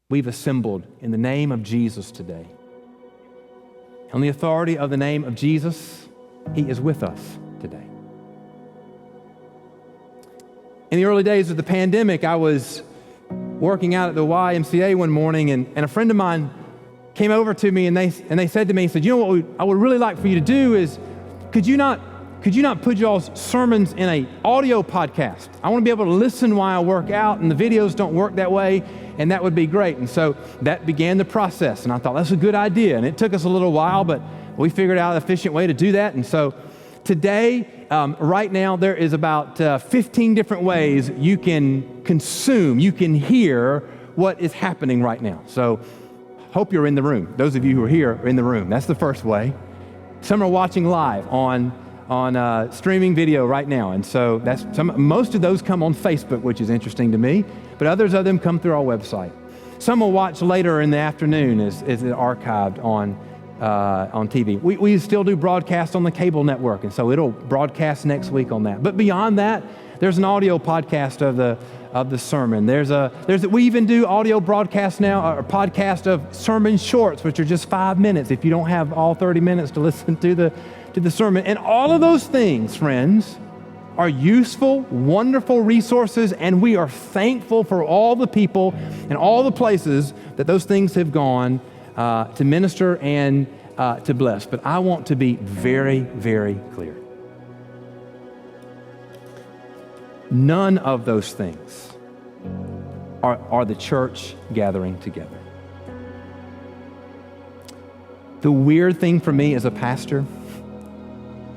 we've assembled in the name of Jesus today. On the authority of the name of Jesus, He is with us today. In the early days of the pandemic, I was working out at the YMCA one morning, and a friend of mine came over to me and they said to me, you know what I would really like for you to do is, could you not put y'all's sermons in an audio podcast? I want to be able to listen while I work out, and the videos don't work that way, and that would be great. And so that began the process, and I thought that's a good idea. And it took us a little while, but we figured out an efficient way to do that. And so today, right now, there is about 15 different ways you can consume, you can hear what is happening right now. So hope you're in the room. Those of you who are here are in the room. That's the first way. Some are watching live on streaming video right now. And so most of those come on Facebook, which is interesting to me, but others of them come through our website. Some will watch later in the afternoon as it archived on TV. We still do broadcast on the cable network, and so it'll broadcast next week on that. But beyond that, there's an audio podcast of the sermon. We even do audio broadcast now, or podcast of sermon shorts, which are just 5 minutes if you don't have all 30 minutes to listen to the sermon. And all of those things, friends, are useful, wonderful resources, and we are thankful for all the people and all the places that those things have gone to minister and to bless. But I want to be very, very clear. None of those things are the church gathering together. The weird thing for me as a pastor,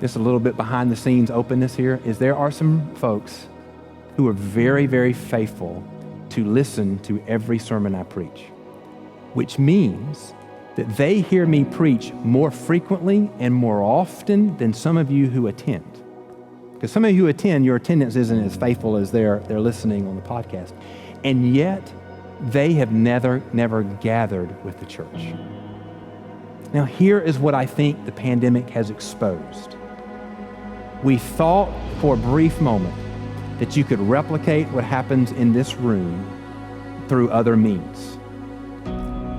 just a little bit behind the scenes openness here, is there are some folks who are very, very faithful to listen to every sermon I preach, which means that they hear me preach more frequently and more often than some of you who attend. Because some of you who attend, your attendance isn't as faithful as they're listening on the podcast. And yet, they have never gathered with the church. Now, here is what I think the pandemic has exposed. We thought for a brief moment that you could replicate what happens in this room through other means.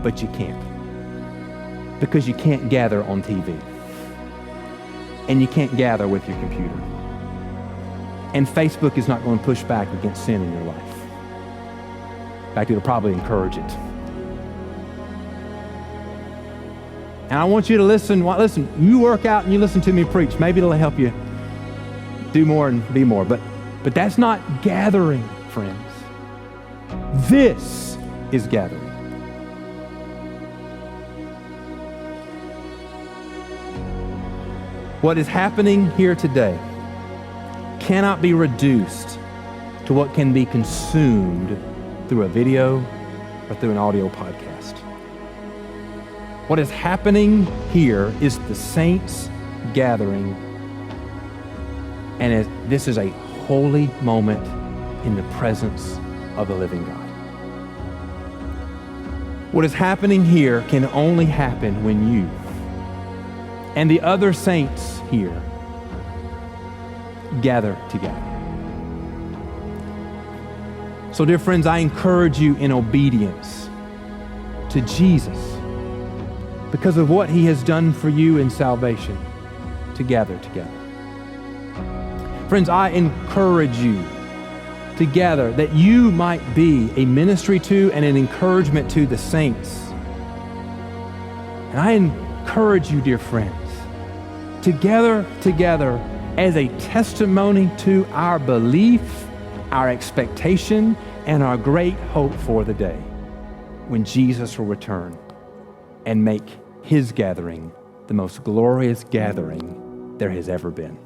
But you can't. Because you can't gather on TV. And you can't gather with your computer. And Facebook is not going to push back against sin in your life. In fact, it'll probably encourage it. And I want you to listen, you work out and you listen to me preach. Maybe it'll help you do more and be more. But that's not gathering, friends. This is gathering. What is happening here today cannot be reduced to what can be consumed through a video or through an audio podcast. What is happening here is the saints gathering, and this is a holy moment in the presence of the living God. What is happening here can only happen when you and the other saints here gather together. So, dear friends, I encourage you in obedience to Jesus, because of what He has done for you in salvation, to gather together. Friends, I encourage you to gather that you might be a ministry to and an encouragement to the saints. And I encourage you, dear friends, to gather together as a testimony to our belief, our expectation, and our great hope for the day when Jesus will return and make His gathering the most glorious gathering there has ever been.